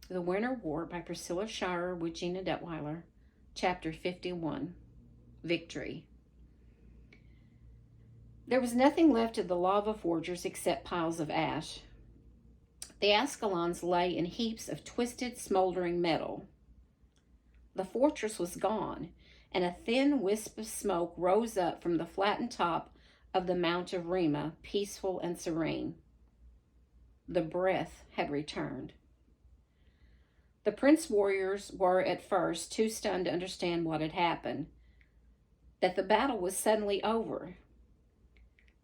The Winter War by Priscilla Shirer with Gina Detweiler. Chapter 51. Victory. There was nothing left of the lava forgers except piles of ash. The Ascalons lay in heaps of twisted, smoldering metal. The fortress was gone, and a thin wisp of smoke rose up from the flattened top of the Mount of Rima, peaceful and serene. The breath had returned. The prince warriors were at first too stunned to understand what had happened, that the battle was suddenly over.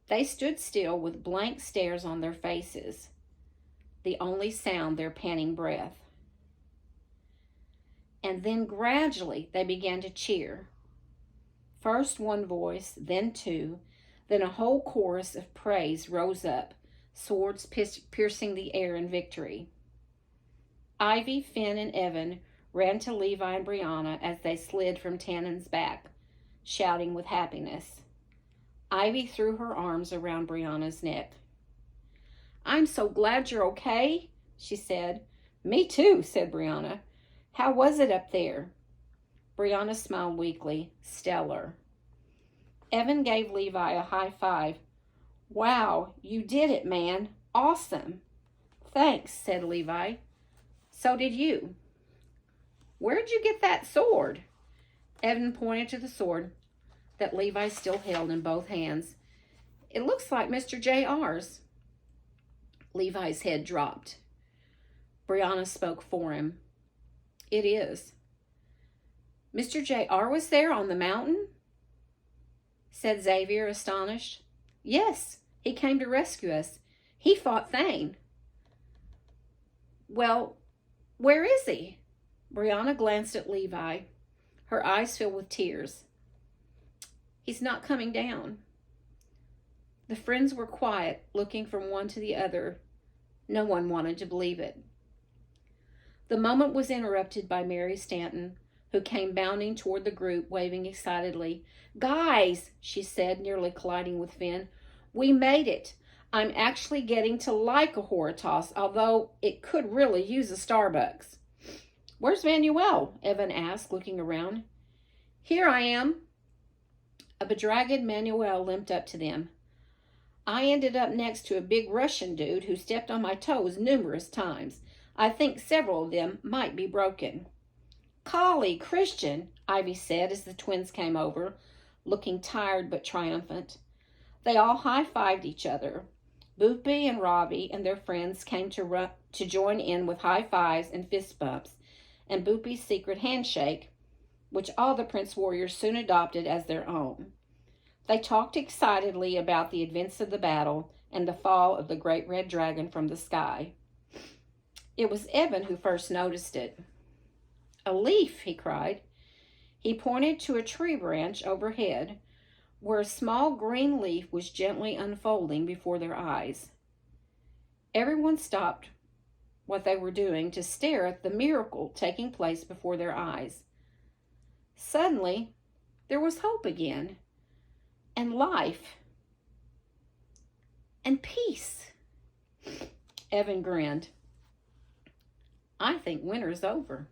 They stood still with blank stares on their faces, the only sound their panting breath. And then gradually they began to cheer. First one voice, then two, then a whole chorus of praise rose up, swords piercing the air in victory. Ivy, Finn, and Evan ran to Levi and Brianna as they slid from Tannen's back, shouting with happiness. Ivy threw her arms around Brianna's neck. "I'm so glad you're okay," she said. "Me too," said Brianna. "How was it up there?" Brianna smiled weakly. "Stellar." Evan gave Levi a high five. "Wow, you did it, man. Awesome." "Thanks," said Levi. "So did you." "Where'd you get that sword?" Evan pointed to the sword that Levi still held in both hands. "It looks like Mr. J.R.'s." Levi's head dropped. Brianna spoke for him. "It is." "Mr. J.R. was there on the mountain?" said Xavier, astonished. "Yes, he came to rescue us. He fought Thane." "Well, where is he?" Brianna glanced at Levi. Her eyes filled with tears. "He's not coming down." The friends were quiet, looking from one to the other. No one wanted to believe it. The moment was interrupted by Mary Stanton, who came bounding toward the group, waving excitedly. "Guys," she said, nearly colliding with Finn, "we made it. I'm actually getting to like a Horatoss, although it could really use a Starbucks." "Where's Manuel?" Evan asked, looking around. "Here I am." A bedraggled Manuel limped up to them. "I ended up next to a big Russian dude who stepped on my toes numerous times. I think several of them might be broken." "Golly, Christian," Ivy said as the twins came over, looking tired but triumphant. They all high-fived each other. Boopy and Robbie and their friends came to join in with high fives and fist bumps, and Boopy's secret handshake, which all the Prince Warriors soon adopted as their own. They talked excitedly about the events of the battle and the fall of the great red dragon from the sky. It was Evan who first noticed it. "A leaf," he cried. He pointed to a tree branch overhead, where a small green leaf was gently unfolding before their eyes. Everyone stopped what they were doing to stare at the miracle taking place before their eyes. Suddenly, there was hope again, and life, and peace. Evan grinned. "I think winter's over."